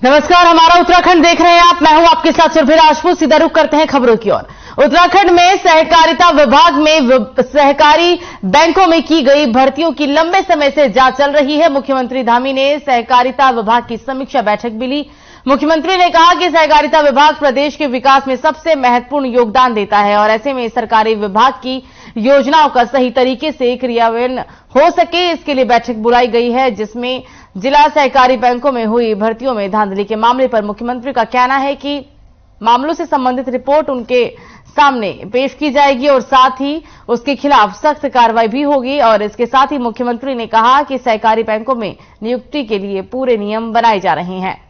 नमस्कार, हमारा उत्तराखंड देख रहे हैं आप। मैं हूं आपके साथ सुरभि राजपूत। सीधा रुख करते हैं खबरों की ओर। उत्तराखंड में सहकारिता विभाग में सहकारी बैंकों में की गई भर्तियों की लंबे समय से जांच चल रही है। मुख्यमंत्री धामी ने सहकारिता विभाग की समीक्षा बैठक भी ली। मुख्यमंत्री ने कहा कि सहकारिता विभाग प्रदेश के विकास में सबसे महत्वपूर्ण योगदान देता है और ऐसे में सरकारी विभाग की योजनाओं का सही तरीके से क्रियान्वयन हो सके, इसके लिए बैठक बुलाई गई है, जिसमें जिला सहकारी बैंकों में हुई भर्तियों में धांधली के मामले पर मुख्यमंत्री का कहना है कि मामलों से संबंधित रिपोर्ट उनके सामने पेश की जाएगी और साथ ही उसके खिलाफ सख्त कार्रवाई भी होगी। और इसके साथ ही मुख्यमंत्री ने कहा कि सहकारी बैंकों में नियुक्ति के लिए पूरे नियम बनाए जा रहे हैं।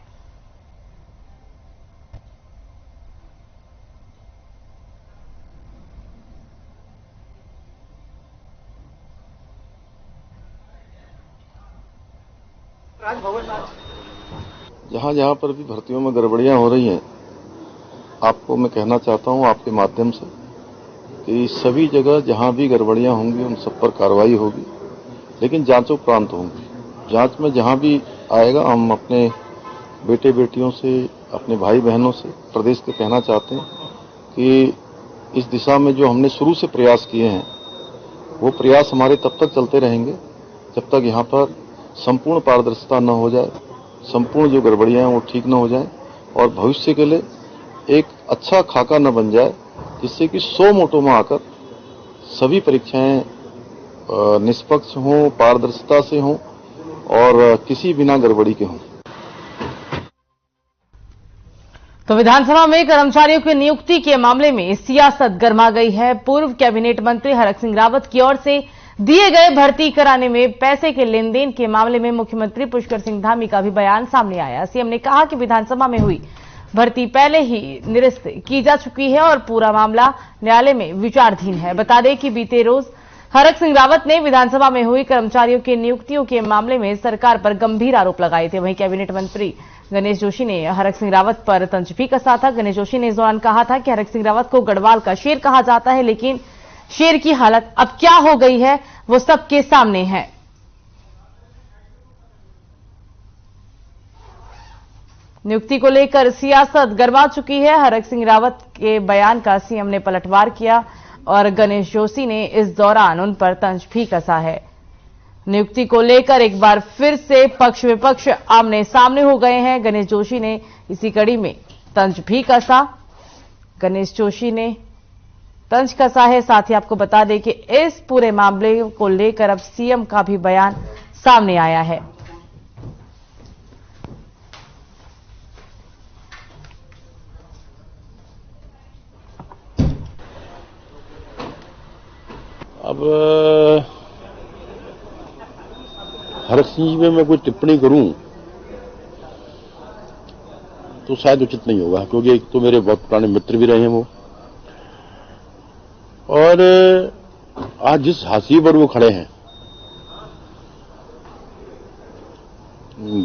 जहां जहां पर भी भर्तियों में गड़बड़ियां हो रही हैं, आपको मैं कहना चाहता हूं आपके माध्यम से कि सभी जगह जहां भी गड़बड़ियां होंगी उन सब पर कार्रवाई होगी, लेकिन जांचोपरांत होंगी। जांच में जहां भी आएगा हम अपने बेटे बेटियों से, अपने भाई बहनों से प्रदेश के कहना चाहते हैं कि इस दिशा में जो हमने शुरू से प्रयास किए हैं वो प्रयास हमारे तब तक चलते रहेंगे जब तक यहाँ पर संपूर्ण पारदर्शिता न हो जाए, संपूर्ण जो गड़बड़ियां हैं वो ठीक न हो जाए और भविष्य के लिए एक अच्छा खाका न बन जाए, जिससे कि 100 मोटों में आकर सभी परीक्षाएं निष्पक्ष हों, पारदर्शिता से हों और किसी बिना गड़बड़ी के हों। तो विधानसभा में कर्मचारियों की नियुक्ति के मामले में सियासत गर्मा गई है। पूर्व कैबिनेट मंत्री हरक सिंह रावत की ओर से दिए गए भर्ती कराने में पैसे के लेन देन के मामले में मुख्यमंत्री पुष्कर सिंह धामी का भी बयान सामने आया। सीएम ने कहा कि विधानसभा में हुई भर्ती पहले ही निरस्त की जा चुकी है और पूरा मामला न्यायालय में विचाराधीन है। बता दें कि बीते रोज हरक सिंह रावत ने विधानसभा में हुई कर्मचारियों की नियुक्तियों के मामले में सरकार पर गंभीर आरोप लगाए थे। वहीं कैबिनेट मंत्री गणेश जोशी ने हरक सिंह रावत पर तंज भी कसा था। गणेश जोशी ने इस दौरान कहा था कि हरक सिंह रावत को गढ़वाल का शेर कहा जाता है, लेकिन शेर की हालत अब क्या हो गई है वो सबके सामने है। नियुक्ति को लेकर सियासत गरमा चुकी है। हरक सिंह रावत के बयान का सीएम ने पलटवार किया और गणेश जोशी ने इस दौरान उन पर तंज भी कसा है। नियुक्ति को लेकर एक बार फिर से पक्ष विपक्ष आमने सामने हो गए हैं। गणेश जोशी ने इसी कड़ी में तंज भी कसा। गणेश जोशी ने तंज कसा है। साथ ही आपको बता दें कि इस पूरे मामले को लेकर अब सीएम का भी बयान सामने आया है। अब हरक सिंह जी में मैं कोई टिप्पणी करूं तो शायद उचित नहीं होगा, क्योंकि एक तो मेरे बहुत पुराने मित्र भी रहे हैं वो, और आज जिस हाशिए पर वो खड़े हैं,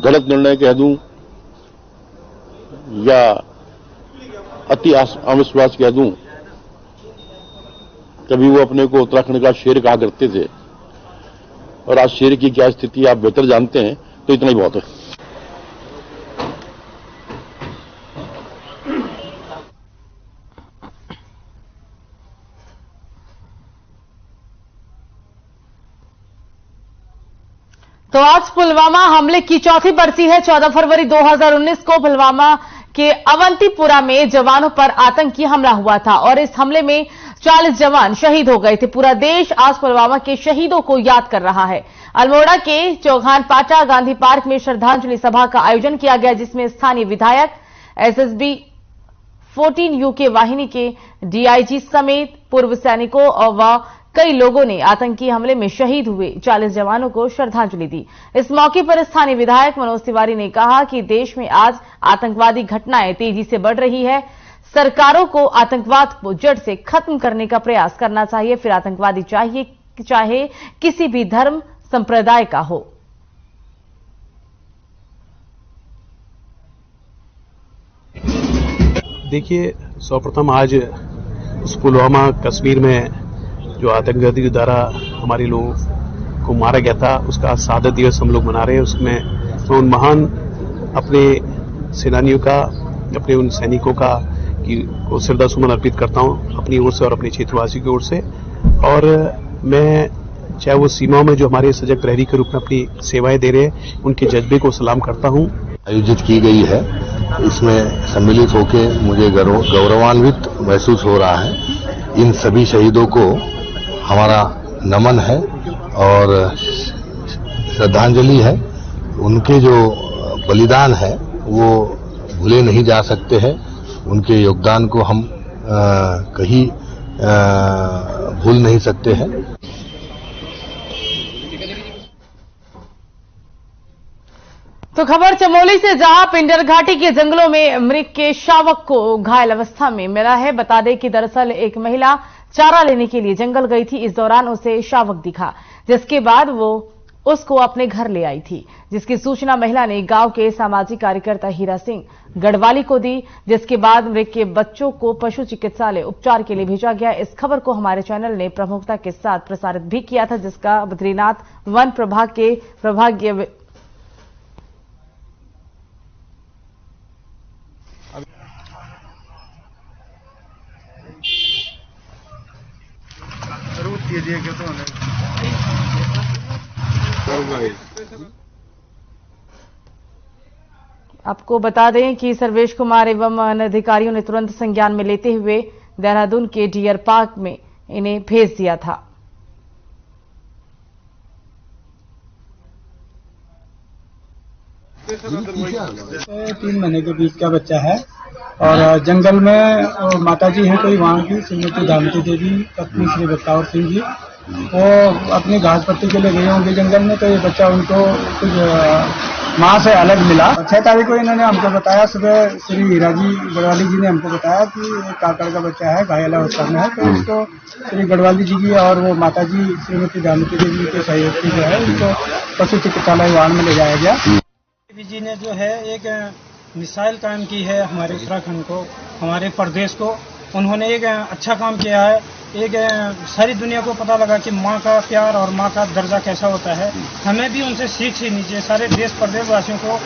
गलत निर्णय कह दूं या अति अविश्वास कह दूं, कभी वो अपने को उत्तराखंड का शेर कहा करते थे और आज शेर की क्या स्थिति आप बेहतर जानते हैं, तो इतना ही बहुत है। तो आज पुलवामा हमले की चौथी बरसी है। 14 फरवरी 2019 को पुलवामा के अवंतीपुरा में जवानों पर आतंकी हमला हुआ था और इस हमले में 40 जवान शहीद हो गए थे। पूरा देश आज पुलवामा के शहीदों को याद कर रहा है। अल्मोड़ा के चौहान पाटा गांधी पार्क में श्रद्धांजलि सभा का आयोजन किया गया, जिसमें स्थानीय विधायक, एसएसबी 14 यूके वाहिनी के डीआईजी समेत पूर्व सैनिकों व कई लोगों ने आतंकी हमले में शहीद हुए 40 जवानों को श्रद्धांजलि दी। इस मौके पर स्थानीय विधायक मनोज तिवारी ने कहा कि देश में आज आतंकवादी घटनाएं तेजी से बढ़ रही है। सरकारों को आतंकवाद को जड़ से खत्म करने का प्रयास करना चाहिए, फिर आतंकवादी चाहे किसी भी धर्म संप्रदाय का हो। देखिए, सर्वप्रथम आज उस पुलवामा कश्मीर में जो आतंकवादी के द्वारा हमारे लोगों को मारा गया था, उसका शहादत दिवस हम लोग मना रहे हैं। उसमें उन महान अपने सेनानियों का, अपने उन सैनिकों का को श्रद्धा सुमन अर्पित करता हूं अपनी ओर से और अपने क्षेत्रवासियों की ओर से। और मैं चाहे वो सीमाओं में जो हमारे सजग प्रहरी के रूप में अपनी सेवाएं दे रहे हैं, उनके जज्बे को सलाम करता हूं। आयोजित की गई है, इसमें सम्मिलित होकर मुझे गौरवान्वित महसूस हो रहा है। इन सभी शहीदों को हमारा नमन है और श्रद्धांजलि है। उनके जो बलिदान है वो भूले नहीं जा सकते हैं। उनके योगदान को हम कहीं भूल नहीं सकते हैं। तो खबर चमोली से, जहां पिंडर घाटी के जंगलों में मृग के शावक को घायल अवस्था में मिला है। बता दें कि दरअसल एक महिला चारा लेने के लिए जंगल गई थी। इस दौरान उसे शावक दिखा, जिसके बाद वो उसको अपने घर ले आई थी, जिसकी सूचना महिला ने गांव के सामाजिक कार्यकर्ता हीरा सिंह गढ़वाली को दी, जिसके बाद मृग के बच्चों को पशु चिकित्सालय उपचार के लिए भेजा गया। इस खबर को हमारे चैनल ने प्रमुखता के साथ प्रसारित भी किया था, जिसका बद्रीनाथ वन प्रभाग के प्रभागीय आपको बता दें कि सर्वेश कुमार एवं अन्य अधिकारियों ने तुरंत संज्ञान में लेते हुए देहरादून के डियर पार्क में इन्हें भेज दिया था। 3 महीने के बीच का बच्चा है और जंगल में माताजी हैं कोई वहाँ की श्रीमती दामती देवी पत्नी श्री बत्तावर सिंह जी, वो अपनी घास पत्ती के लिए गए होंगे जंगल में। तो ये बच्चा उनको कुछ माँ से अलग मिला। 6 तारीख को इन्होंने हमको बताया, सुबह श्री हीरा जी गढ़वाली जी ने हमको बताया कि काकड़ का बच्चा है, घायल अवस्था में है। तो इसको श्री गढ़वाली जी की और वो माता जी श्रीमती दामती देवी के सहयोग से जो है उनको पशु चिकित्सालय वाहन में ले जाया गया। जी ने जो है एक मिसाइल कायम की है हमारे उत्तराखंड को, हमारे प्रदेश को। उन्होंने एक अच्छा काम किया है। एक सारी दुनिया को पता लगा कि माँ का प्यार और माँ का दर्जा कैसा होता है। हमें भी उनसे सीख सीखनी चाहिए, सारे देश प्रदेश वासियों को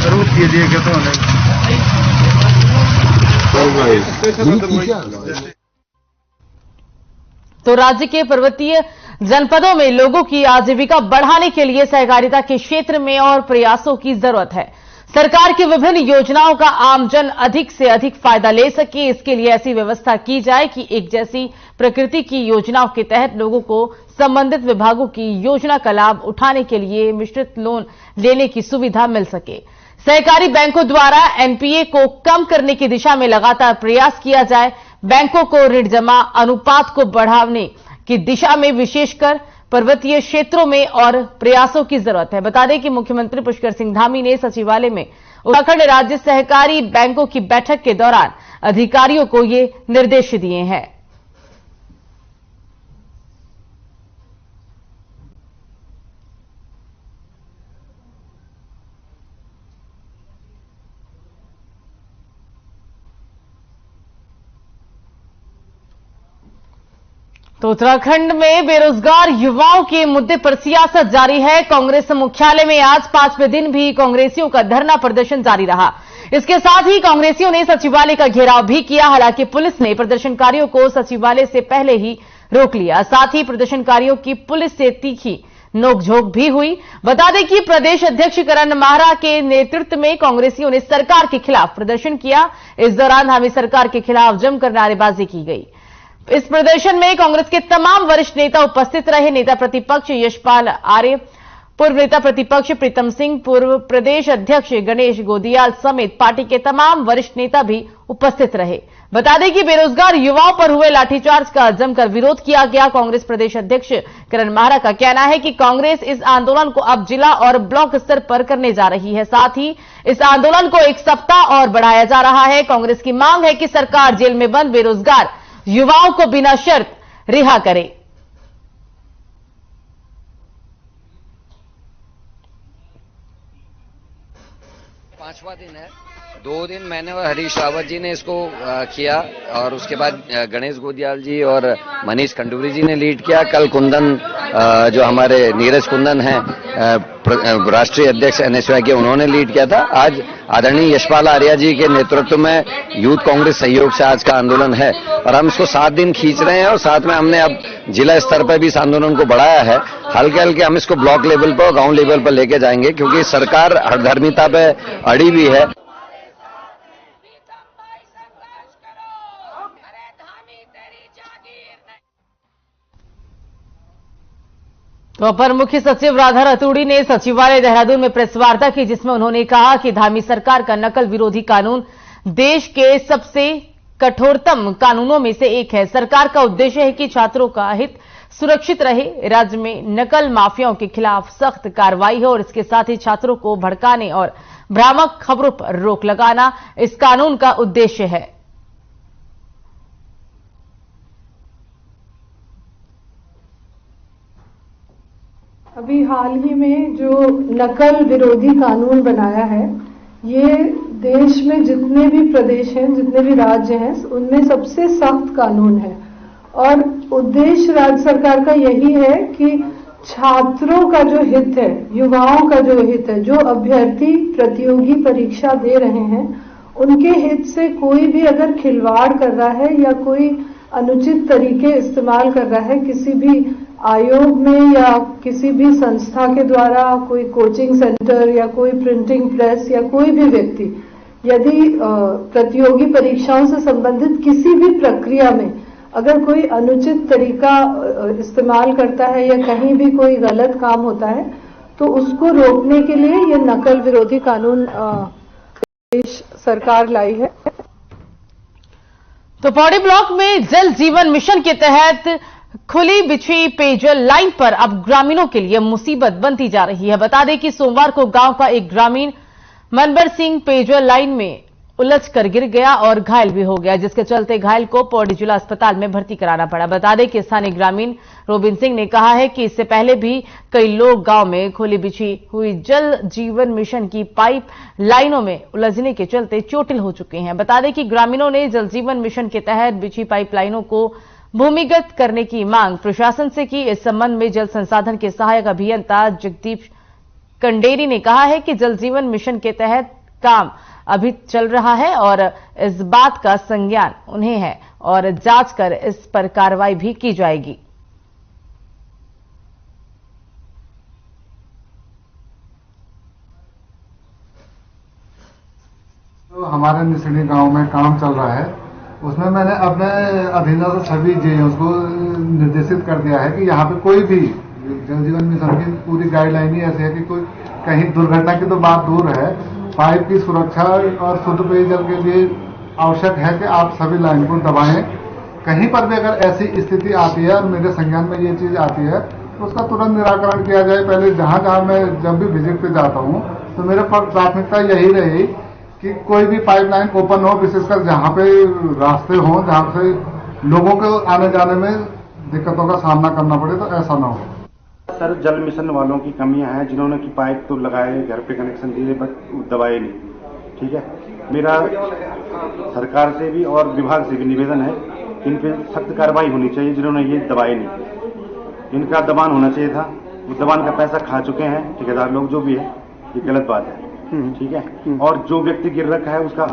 जरूर कीजिएगा। तो राज्य के पर्वतीय जनपदों में लोगों की आजीविका बढ़ाने के लिए सहकारिता के क्षेत्र में और प्रयासों की जरूरत है। सरकार की विभिन्न योजनाओं का आमजन अधिक से अधिक फायदा ले सके, इसके लिए ऐसी व्यवस्था की जाए कि एक जैसी प्रकृति की योजनाओं के तहत लोगों को संबंधित विभागों की योजना का लाभ उठाने के लिए मिश्रित लोन लेने की सुविधा मिल सके। सहकारी बैंकों द्वारा एनपीए को कम करने की दिशा में लगातार प्रयास किया जाए। बैंकों को ऋण जमा अनुपात को बढ़ाने की दिशा में विशेषकर पर्वतीय क्षेत्रों में और प्रयासों की जरूरत है। बता दें कि मुख्यमंत्री पुष्कर सिंह धामी ने सचिवालय में उत्तराखंड राज्य सहकारी बैंकों की बैठक के दौरान अधिकारियों को ये निर्देश दिए हैं। तो उत्तराखंड में बेरोजगार युवाओं के मुद्दे पर सियासत जारी है। कांग्रेस मुख्यालय में आज 5वें दिन भी कांग्रेसियों का धरना प्रदर्शन जारी रहा। इसके साथ ही कांग्रेसियों ने सचिवालय का घेराव भी किया। हालांकि पुलिस ने प्रदर्शनकारियों को सचिवालय से पहले ही रोक लिया। साथ ही प्रदर्शनकारियों की पुलिस से तीखी नोकझोंक भी हुई। बता दें कि प्रदेश अध्यक्ष करण माहरा के नेतृत्व में कांग्रेसियों ने सरकार के खिलाफ प्रदर्शन किया। इस दौरान धामी सरकार के खिलाफ जमकर नारेबाजी की गई। इस प्रदर्शन में कांग्रेस के तमाम वरिष्ठ नेता उपस्थित रहे। नेता प्रतिपक्ष यशपाल आर्य, पूर्व नेता प्रतिपक्ष प्रीतम सिंह, पूर्व प्रदेश अध्यक्ष गणेश गोदियाल समेत पार्टी के तमाम वरिष्ठ नेता भी उपस्थित रहे। बता दें कि बेरोजगार युवाओं पर हुए लाठीचार्ज का जमकर विरोध किया गया। कांग्रेस प्रदेश अध्यक्ष करण माहरा का कहना है कि कांग्रेस इस आंदोलन को अब जिला और ब्लॉक स्तर पर करने जा रही है। साथ ही इस आंदोलन को 1 सप्ताह और बढ़ाया जा रहा है। कांग्रेस की मांग है कि सरकार जेल में बंद बेरोजगार युवाओं को बिना शर्त रिहा करे। 5वां दिन है। 2 दिन मैंने और हरीश रावत जी ने इसको किया और उसके बाद गणेश गोदियाल जी और मनीष खंडूरी जी ने लीड किया। कल कुंदन जो हमारे नीरज कुंदन हैं राष्ट्रीय अध्यक्ष एनएसयूआई के, उन्होंने लीड किया था। आज आदरणीय यशपाल आर्या जी के नेतृत्व में यूथ कांग्रेस सहयोग से आज का आंदोलन है और हम इसको 7 दिन खींच रहे हैं और साथ में हमने अब जिला स्तर पर भी इस आंदोलन को बढ़ाया है। हल्के हल्के हम इसको ब्लॉक लेवल पर, गांव लेवल पर लेके जाएंगे, क्योंकि सरकार हरधर्मिता पे अड़ी हुई है। तो अपर मुख्य सचिव राधा रतूड़ी ने सचिवालय देहरादून में प्रेस वार्ता की, जिसमें उन्होंने कहा कि धामी सरकार का नकल विरोधी कानून देश के सबसे कठोरतम कानूनों में से एक है। सरकार का उद्देश्य है कि छात्रों का हित सुरक्षित रहे, राज्य में नकल माफियाओं के खिलाफ सख्त कार्रवाई हो और इसके साथ ही छात्रों को भड़काने और भ्रामक खबरों पर रोक लगाना इस कानून का उद्देश्य है। अभी हाल ही में जो नकल विरोधी कानून बनाया है, ये देश में जितने भी प्रदेश हैं, जितने भी राज्य हैं, उनमें सबसे सख्त कानून है और उद्देश्य राज्य सरकार का यही है कि छात्रों का जो हित है, युवाओं का जो हित है, जो अभ्यर्थी प्रतियोगी परीक्षा दे रहे हैं, उनके हित से कोई भी अगर खिलवाड़ कर रहा है या कोई अनुचित तरीके इस्तेमाल कर रहा है किसी भी आयोग में या किसी भी संस्था के द्वारा, कोई कोचिंग सेंटर या कोई प्रिंटिंग प्रेस या कोई भी व्यक्ति यदि प्रतियोगी परीक्षाओं से संबंधित किसी भी प्रक्रिया में अगर कोई अनुचित तरीका इस्तेमाल करता है या कहीं भी कोई गलत काम होता है, तो उसको रोकने के लिए ये नकल विरोधी कानून देश सरकार लाई है। तो पौड़ी ब्लॉक में जल जीवन मिशन के तहत खुली बिछी पेयजल लाइन पर अब ग्रामीणों के लिए मुसीबत बनती जा रही है। बता दें कि सोमवार को गांव का एक ग्रामीण मनबर सिंह पेयजल लाइन में उलझकर गिर गया और घायल भी हो गया, जिसके चलते घायल को पौड़ी जिला अस्पताल में भर्ती कराना पड़ा। बता दें कि स्थानीय ग्रामीण रोबिन सिंह ने कहा है कि इससे पहले भी कई लोग गांव में खुली बिछी हुई जल जीवन मिशन की पाइप लाइनों में उलझने के चलते चोटिल हो चुके हैं। बता दें कि ग्रामीणों ने जल जीवन मिशन के तहत बिछी पाइप लाइनों को भूमिगत करने की मांग प्रशासन से की। इस संबंध में जल संसाधन के सहायक अभियंता जगदीप कंडेरी ने कहा है कि जल जीवन मिशन के तहत काम अभी चल रहा है और इस बात का संज्ञान उन्हें है और जांच कर इस पर कार्रवाई भी की जाएगी। तो हमारे निसणी गांव में काम चल रहा है, उसमें मैंने अपने अधीनस्थ सभी जेईओ को निर्देशित कर दिया है कि यहाँ पे कोई भी जल जीवन मिशन की पूरी गाइडलाइन ही ऐसी है कि कोई कहीं दुर्घटना की तो बात दूर है, पाइप की सुरक्षा और शुद्ध पेयजल के लिए आवश्यक है कि आप सभी लाइन को दबाएं। कहीं पर भी अगर ऐसी स्थिति आती है और मेरे संज्ञान में ये चीज आती है तो उसका तुरंत निराकरण किया जाए। पहले जहाँ मैं जब भी विजिट पे जाता हूँ तो मेरे प्राथमिकता यही रही कि कोई भी पाइपलाइन ओपन हो, विशेषकर जहाँ पे रास्ते हों जहाँ से लोगों को आने जाने में दिक्कतों का सामना करना पड़े, तो ऐसा ना हो। सर, जल मिशन वालों की कमियां हैं, जिन्होंने की पाइप तो लगाए, घर पे कनेक्शन दिए, बट दबाए नहीं। ठीक है, मेरा सरकार से भी और विभाग से भी निवेदन है कि इन पे सख्त कार्रवाई होनी चाहिए जिन्होंने ये दबाए नहीं। इनका दबान होना चाहिए था, वो दबान का पैसा खा चुके हैं ठेकेदार लोग, जो भी है ये गलत बात है। ठीक है, और जो व्यक्ति गिर रखा है उसका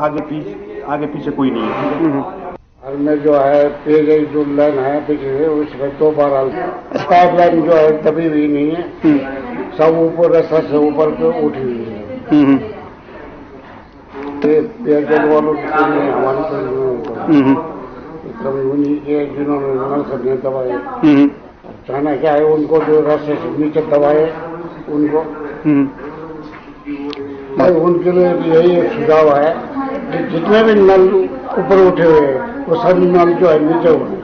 आगे पीछे कोई नहीं है। और में जो है पेयजल जो लाइन है बिजली उसमें 2 बार पाइप लाइन जो है दबी हुई नहीं है, सब ऊपर रस्ता से ऊपर पे उठी हुई है। पेयजल वालों की हमारी कभी उन्हीं के जिन्होंने नल करने दबाए, चाहना क्या है उनको जो रास्ते से नीचे दबाए उनको, उनके लिए यही एक सुझाव है कि जितने भी नल ऊपर उठे हुए हैं वो सभी नल जो है नीचे होने।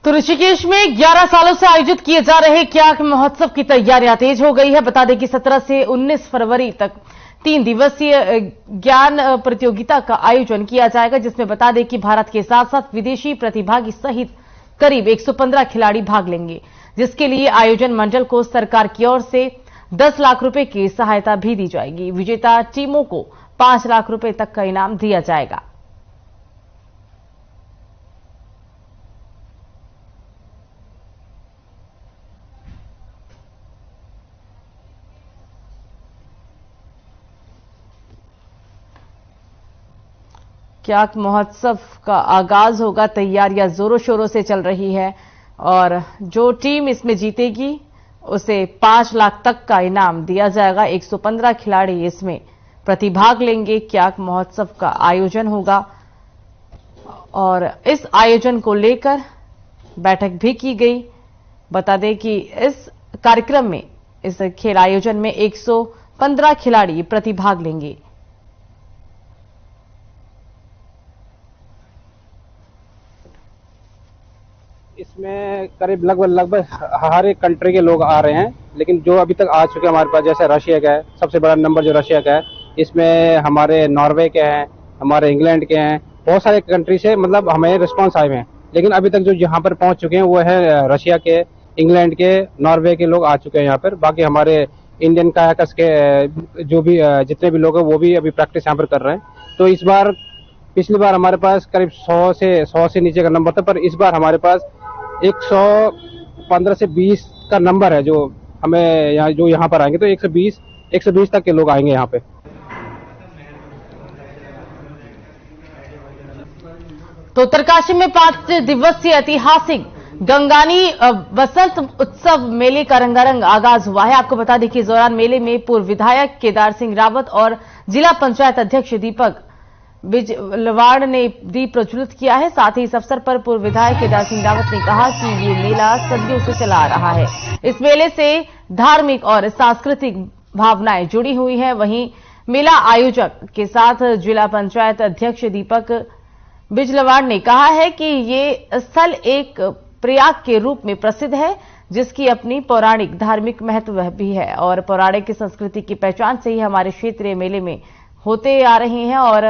तो ऋषिकेश में 11 सालों से आयोजित किए जा रहे क्याक महोत्सव की तैयारियां तेज हो गई है। बता दें कि 17 से 19 फरवरी तक 3 दिवसीय ज्ञान प्रतियोगिता का आयोजन किया जाएगा, जिसमें बता दें कि भारत के साथ साथ विदेशी प्रतिभागी सहित करीब 115 खिलाड़ी भाग लेंगे, जिसके लिए आयोजन मंडल को सरकार की ओर से 10 लाख रुपए की सहायता भी दी जाएगी। विजेता टीमों को 5 लाख रुपए तक का इनाम दिया जाएगा। क्याक महोत्सव का आगाज होगा। तैयारियां जोरों शोरों से चल रही है और जो टीम इसमें जीतेगी उसे 5 लाख तक का इनाम दिया जाएगा। 115 खिलाड़ी इसमें प्रतिभाग लेंगे। क्याक महोत्सव का आयोजन होगा और इस आयोजन को लेकर बैठक भी की गई। बता दें कि इस कार्यक्रम में, इस खेल आयोजन में 115 खिलाड़ी प्रतिभाग लेंगे। इसमें करीब लगभग हर एक कंट्री के लोग आ रहे हैं, लेकिन जो अभी तक आ चुके हैं हमारे पास, जैसे रशिया का है, सबसे बड़ा नंबर जो रशिया का है, इसमें हमारे नॉर्वे के हैं, हमारे इंग्लैंड के हैं, बहुत सारे कंट्री से मतलब हमें रिस्पांस आए हुए हैं। लेकिन अभी तक जो यहाँ पर पहुंच चुके हैं वो है रशिया के, इंग्लैंड के, नॉर्वे के लोग आ चुके हैं यहाँ पर। बाकी हमारे इंडियन कायाकर्स के जो भी जितने भी लोग हैं वो भी अभी प्रैक्टिस यहाँ पर कर रहे हैं। तो इस बार, पिछली बार हमारे पास करीब 100 से नीचे का नंबर था, पर इस बार हमारे पास 115 से 20 का नंबर है जो हमें यहाँ पर आएंगे। तो 120 तक के लोग आएंगे यहाँ पे। तो उत्तरकाशी में 5 दिवसीय ऐतिहासिक गंगानी बसंत उत्सव मेले का रंगारंग आगाज हुआ है। आपको बता दें कि इस दौरान मेले में पूर्व विधायक केदार सिंह रावत और जिला पंचायत अध्यक्ष दीपक बिजलवाड़ ने दीप प्रज्वलित किया है। साथ ही इस अवसर पर पूर्व विधायक केदार सिंह रावत ने कहा कि ये मेला सदियों से चला आ रहा है। इस मेले से धार्मिक और सांस्कृतिक भावनाएं जुड़ी हुई हैं। वहीं मेला आयोजक के साथ जिला पंचायत अध्यक्ष दीपक बिजलवाड़ ने कहा है कि ये स्थल एक प्रयाग के रूप में प्रसिद्ध है, जिसकी अपनी पौराणिक धार्मिक महत्व भी है और पौराणिक संस्कृति की पहचान से ही हमारे क्षेत्रीय मेले में होते आ रहे हैं और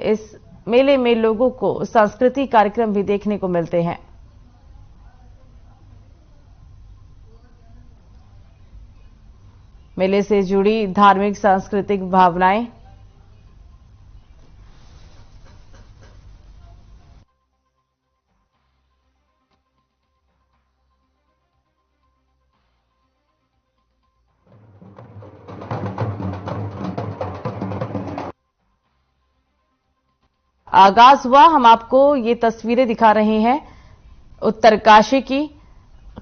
इस मेले में लोगों को सांस्कृतिक कार्यक्रम भी देखने को मिलते हैं। मेले से जुड़ी धार्मिक सांस्कृतिक भावनाएं आगाज हुआ। हम आपको ये तस्वीरें दिखा रहे हैं उत्तरकाशी की।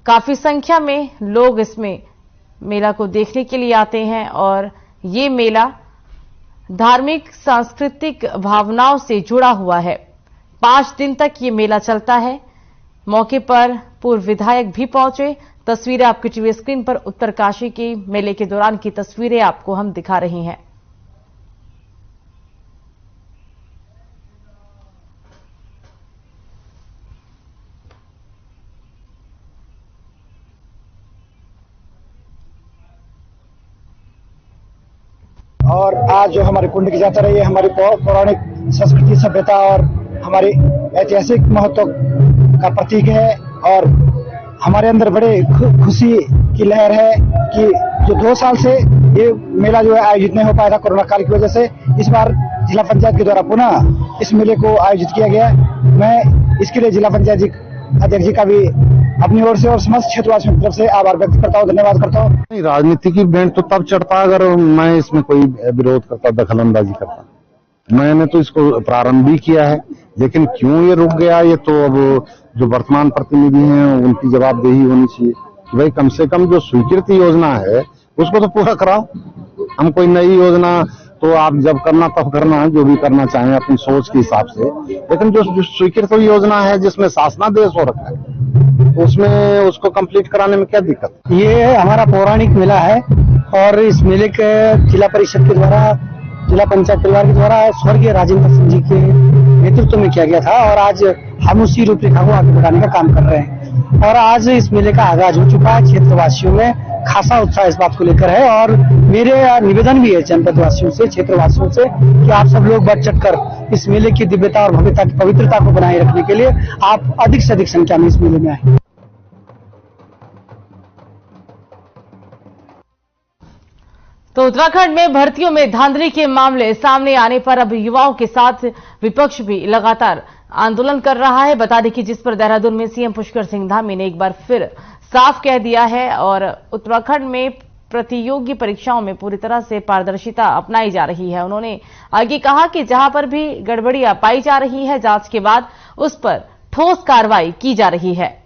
काफी संख्या में लोग इसमें मेला को देखने के लिए आते हैं और ये मेला धार्मिक सांस्कृतिक भावनाओं से जुड़ा हुआ है। 5 दिन तक ये मेला चलता है। मौके पर पूर्व विधायक भी पहुंचे। तस्वीरें आपकी टीवी स्क्रीन पर उत्तरकाशी के मेले के दौरान की तस्वीरें आपको हम दिखा रहे हैं। और आज जो हमारे कुंड की जात्रा रही है, हमारी पौराणिक संस्कृति, सभ्यता और हमारी ऐतिहासिक महत्व का प्रतीक है और हमारे अंदर बड़े खुशी की लहर है कि जो 2 साल से ये मेला जो है आयोजित नहीं हो पाया था कोरोना काल की वजह से। इस बार जिला पंचायत के द्वारा पुनः इस मेले को आयोजित किया गया। मैं इसके लिए जिला पंचायत अध्यक्ष जी का भी अपनी ओर से और समस्त क्षेत्रवासियों की तरफ से आभार व्यक्त करता हूँ, धन्यवाद करता हूँ। राजनीति की बैंड तो तब चढ़ता अगर मैं इसमें कोई विरोध करता, दखलंदाजी करता। मैंने तो इसको प्रारंभ भी किया है, लेकिन क्यों ये रुक गया, ये तो अब जो वर्तमान प्रतिनिधि हैं उनकी जवाबदेही होनी चाहिए कि भाई कम से कम जो स्वीकृत योजना है उसको तो पूरा कराओ। हम कोई नई योजना तो आप जब करना तब करना, जो भी करना चाहें अपनी सोच के हिसाब से, लेकिन जो स्वीकृत योजना है जिसमें शासनादेश हो रखा है उसमें उसको कंप्लीट कराने में क्या दिक्कत? ये हमारा पौराणिक मेला है और इस मेले के जिला परिषद के द्वारा, जिला पंचायत परिवार के द्वारा स्वर्गीय राजेंद्र सिंह जी के नेतृत्व में किया गया था और आज हम उसी रूपरेखा को आगे बढ़ाने का काम कर रहे हैं। और आज इस मेले का आगाज हो चुका है। क्षेत्रवासियों में खासा उत्साह इस बात को लेकर है और मेरे निवेदन भी है जनपद वासियों से, क्षेत्रवासियों से कि आप सब लोग बढ़ चढ़कर इस मेले की दिव्यता और भव्यता की पवित्रता को बनाए रखने के लिए आप अधिक से अधिक संख्या में इस मेले में आए। तो उत्तराखंड में भर्तियों में धांधली के मामले सामने आने पर अब युवाओं के साथ विपक्ष भी लगातार आंदोलन कर रहा है। बता दें कि जिस पर देहरादून में सीएम पुष्कर सिंह धामी ने एक बार फिर साफ कह दिया है और उत्तराखंड में प्रतियोगी परीक्षाओं में पूरी तरह से पारदर्शिता अपनाई जा रही है। उन्होंने आगे कहा कि जहां पर भी गड़बड़ियां पाई जा रही है, जांच के बाद उस पर ठोस कार्रवाई की जा रही है।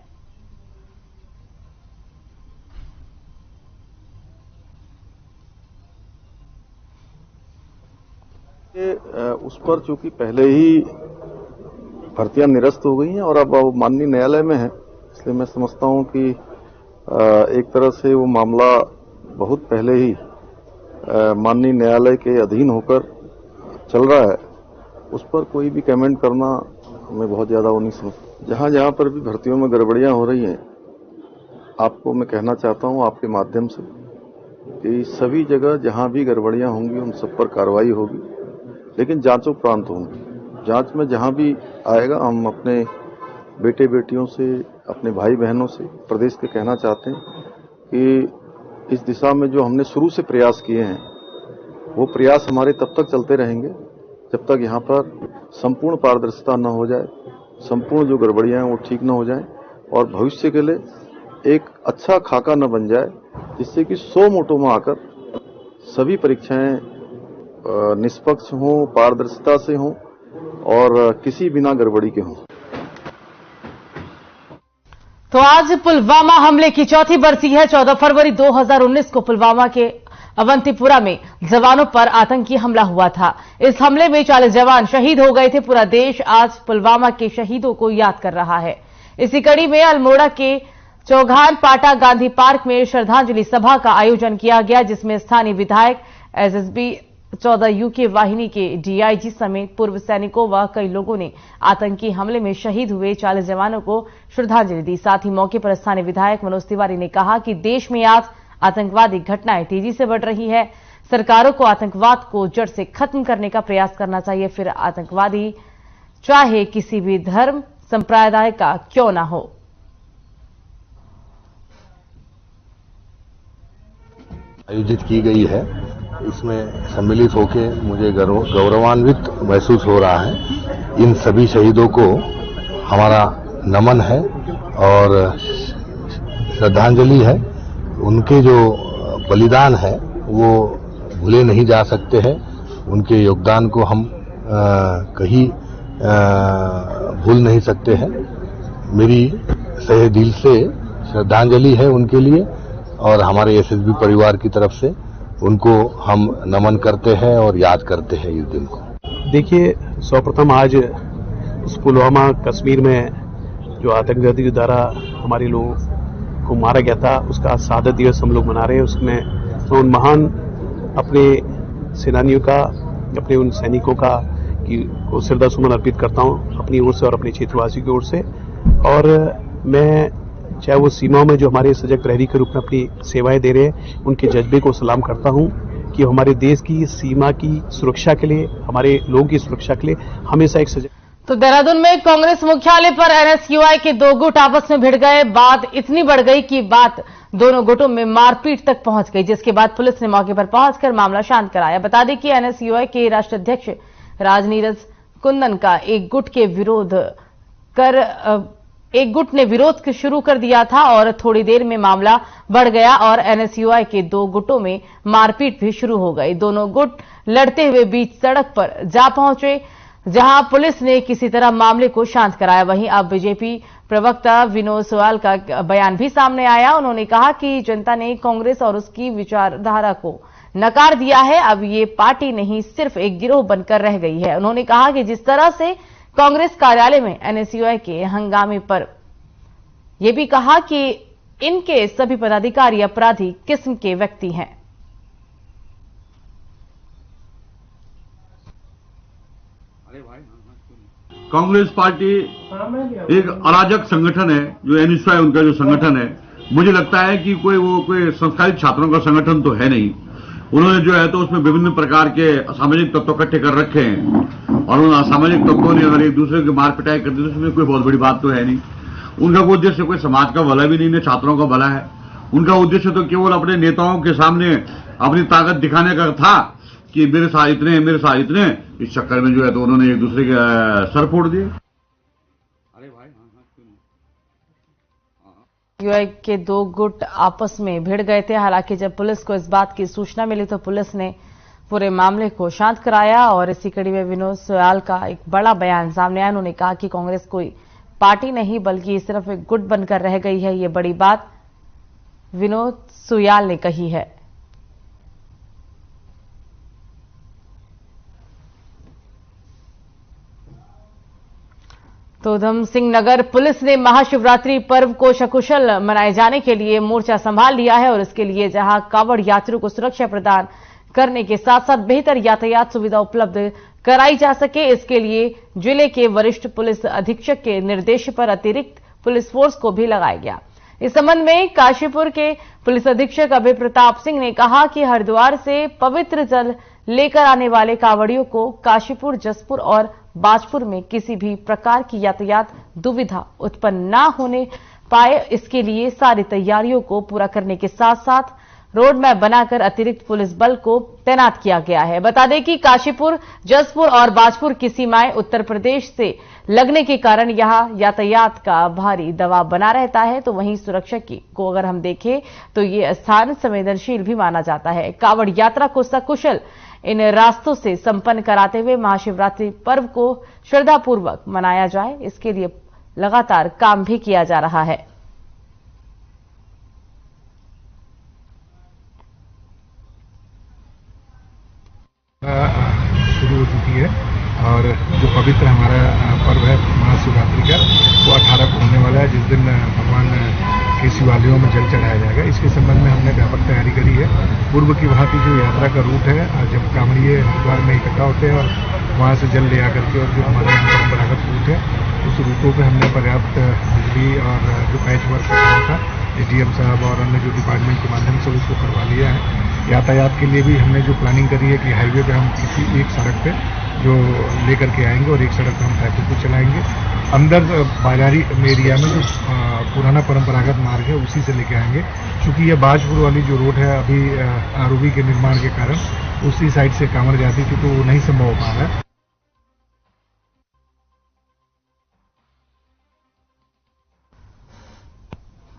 उस पर चूंकि पहले ही भर्तियां निरस्त हो गई हैं और अब माननीय न्यायालय में है, इसलिए मैं समझता हूं कि एक तरह से वो मामला बहुत पहले ही माननीय न्यायालय के अधीन होकर चल रहा है। उस पर कोई भी कमेंट करना मैं बहुत ज्यादा वो नहीं समझता। जहां जहां पर भी भर्तियों में गड़बड़ियां हो रही हैं, आपको मैं कहना चाहता हूं आपके माध्यम से कि सभी जगह जहां भी गड़बड़ियां होंगी उन सब पर कार्रवाई होगी, लेकिन जांचोपरांत होंगी। जांच में जहां भी आएगा हम अपने बेटे बेटियों से, अपने भाई बहनों से प्रदेश के कहना चाहते हैं कि इस दिशा में जो हमने शुरू से प्रयास किए हैं वो प्रयास हमारे तब तक चलते रहेंगे जब तक यहाँ पर संपूर्ण पारदर्शिता न हो जाए, संपूर्ण जो गड़बड़ियां हैं वो ठीक न हो जाए और भविष्य के लिए एक अच्छा खाका न बन जाए, जिससे कि 100 मोटों में आकर सभी परीक्षाएं निष्पक्ष हों, पारदर्शिता से हों और किसी बिना गड़बड़ी के हों। तो आज पुलवामा हमले की चौथी बरसी है। 14 फरवरी 2019 को पुलवामा के अवंतीपुरा में जवानों पर आतंकी हमला हुआ था। इस हमले में 40 जवान शहीद हो गए थे। पूरा देश आज पुलवामा के शहीदों को याद कर रहा है। इसी कड़ी में अल्मोड़ा के चौघान पाटा गांधी पार्क में श्रद्धांजलि सभा का आयोजन किया गया, जिसमें स्थानीय विधायक, एसएसबी 14 यूके वाहिनी के डीआईजी समेत पूर्व सैनिकों व कई लोगों ने आतंकी हमले में शहीद हुए 40 जवानों को श्रद्धांजलि दी। साथ ही मौके पर स्थानीय विधायक मनोज तिवारी ने कहा कि देश में आज आतंकवादी घटनाएं तेजी से बढ़ रही है। सरकारों को आतंकवाद को जड़ से खत्म करने का प्रयास करना चाहिए, फिर आतंकवादी चाहे किसी भी धर्म संप्रदाय का क्यों ना हो। आयोजित की गई है, इसमें सम्मिलित होकर मुझे गौरवान्वित महसूस हो रहा है। इन सभी शहीदों को हमारा नमन है और श्रद्धांजलि है। उनके जो बलिदान है वो भूले नहीं जा सकते हैं। उनके योगदान को हम कहीं भूल नहीं सकते हैं। मेरी तहे दिल से श्रद्धांजलि है उनके लिए और हमारे एसएसबी परिवार की तरफ से उनको हम नमन करते हैं और याद करते हैं इस दिन को। देखिए, सर्वप्रथम आज उस पुलवामा कश्मीर में जो आतंकवादी द्वारा हमारे लोगों को मारा गया था, उसका शहादत दिवस हम लोग मना रहे हैं। उसमें उन महान अपने सेनानियों का, अपने उन सैनिकों का को श्रद्धा सुमन अर्पित करता हूं अपनी ओर से और अपने क्षेत्रवासी की ओर से। और मैं चाहे वो सीमाओं में जो हमारे सजग प्रहरी के रूप में अपनी सेवाएं दे रहे हैं, उनके जज्बे को सलाम करता हूं कि हमारे देश की सीमा की सुरक्षा के लिए, हमारे लोगों की सुरक्षा के लिए हमेशा एक सजग। तो देहरादून में कांग्रेस मुख्यालय पर एनएसयूआई के दो गुट आपस में भिड़ गए। बात इतनी बढ़ गई कि बात दोनों गुटों में मारपीट तक पहुंच गई, जिसके बाद पुलिस ने मौके पर पहुंचकर मामला शांत कराया। बता दें कि एनएसयूआई के राष्ट्रीय अध्यक्ष राजनीरज कुंदन का एक गुट ने विरोध शुरू कर दिया था और थोड़ी देर में मामला बढ़ गया और एनएसयूआई के दो गुटों में मारपीट भी शुरू हो गई। दोनों गुट लड़ते हुए बीच सड़क पर जा पहुंचे, जहां पुलिस ने किसी तरह मामले को शांत कराया। वहीं अब बीजेपी प्रवक्ता विनोद सोयाल का बयान भी सामने आया। उन्होंने कहा कि जनता ने कांग्रेस और उसकी विचारधारा को नकार दिया है। अब ये पार्टी नहीं, सिर्फ एक गिरोह बनकर रह गई है। उन्होंने कहा कि जिस तरह से कांग्रेस कार्यालय में एनएसयूआई के हंगामे पर यह भी कहा कि इनके सभी पदाधिकारी अपराधी किस्म के व्यक्ति हैं। कांग्रेस पार्टी एक अराजक संगठन है, जो एनएसयूआई उनका जो संगठन है, मुझे लगता है कि कोई संस्कारित छात्रों का संगठन तो है नहीं। उन्होंने जो है तो उसमें विभिन्न प्रकार के असामाजिक तत्व इकट्ठे कर रखे हैं और उन असामाजिक तत्वों ने अगर एक दूसरे की मार पिटाई कर दी तो उसमें कोई बहुत बड़ी बात तो है नहीं। उनका कोई उद्देश्य कोई समाज का भला भी नहीं है, छात्रों का भला है। उनका उद्देश्य तो केवल अपने नेताओं के सामने अपनी ताकत दिखाने का था कि मेरे साथ इतने हैं, मेरे साथ इतने। इस चक्कर में जो है तो उन्होंने एक दूसरे के सर फोड़ दिए। यूआई के दो गुट आपस में भिड़ गए थे। हालांकि जब पुलिस को इस बात की सूचना मिली तो पुलिस ने पूरे मामले को शांत कराया और इसी कड़ी में विनोद सुयाल का एक बड़ा बयान सामने आया। उन्होंने कहा कि कांग्रेस कोई पार्टी नहीं बल्कि सिर्फ एक गुट बनकर रह गई है। ये बड़ी बात विनोद सुयाल ने कही है। तो उधम सिंह नगर पुलिस ने महाशिवरात्रि पर्व को सकुशल मनाए जाने के लिए मोर्चा संभाल लिया है और इसके लिए जहां कांवड़ यात्रियों को सुरक्षा प्रदान करने के साथ साथ बेहतर यातायात सुविधा उपलब्ध कराई जा सके, इसके लिए जिले के वरिष्ठ पुलिस अधीक्षक के निर्देश पर अतिरिक्त पुलिस फोर्स को भी लगाया गया। इस संबंध में काशीपुर के पुलिस अधीक्षक अभय प्रताप सिंह ने कहा कि हरिद्वार से पवित्र जल लेकर आने वाले कांवड़ियों को काशीपुर, जसपुर और बाजपुर में किसी भी प्रकार की यातायात दुविधा उत्पन्न न होने पाए, इसके लिए सारी तैयारियों को पूरा करने के साथ साथ रोड मैप बनाकर अतिरिक्त पुलिस बल को तैनात किया गया है। बता दें कि काशीपुर, जसपुर और बाजपुर की सीमाएं उत्तर प्रदेश से लगने के कारण यहां यातायात का भारी दबाव बना रहता है। तो वहीं सुरक्षा को अगर हम देखें तो ये स्थान संवेदनशील भी माना जाता है। कांवड़ यात्रा को सकुशल इन रास्तों से संपन्न कराते हुए महाशिवरात्रि पर्व को श्रद्धापूर्वक मनाया जाए, इसके लिए लगातार काम भी किया जा रहा है। शुरू हो चुकी है और जो पवित्र हमारा पर्व है महाशिवरात्रि का वो 18 को होने वाला है, जिस दिन भगवान के शिवालयों में जल चढ़ाया जाएगा। इसके संबंध में हमने व्यापक तैयारी करी है। पूर्व की वहाँ की जो यात्रा का रूट है, जब कांवड़िए हरिद्वार में इकट्ठा होते हैं और वहाँ से जल ले आकर के और जो हमारे यहाँ परंपरागत रूट है उस रूटों पर हमने पर्याप्त बिजली और जो पैच वर्क था एसडीएम साहब और अन्य जो डिपार्टमेंट के माध्यम से उसको करवा लिया है। यातायात के लिए भी हमने जो प्लानिंग करी है कि हाईवे पे हम किसी एक सड़क पे जो लेकर के आएंगे और एक सड़क पे हम ट्रैफिक को चलाएंगे। अंदर बाजारी एरिया में जो पुराना परंपरागत मार्ग है उसी से लेके आएंगे, क्योंकि ये बाजपुर वाली जो रोड है अभी आरओबी के निर्माण के कारण उसी साइड से कांवड़ जाती थी तो वो नहीं संभव हो पा रहा है।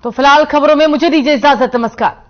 तो फिलहाल खबरों में मुझे दीजिए इजाजत। नमस्कार।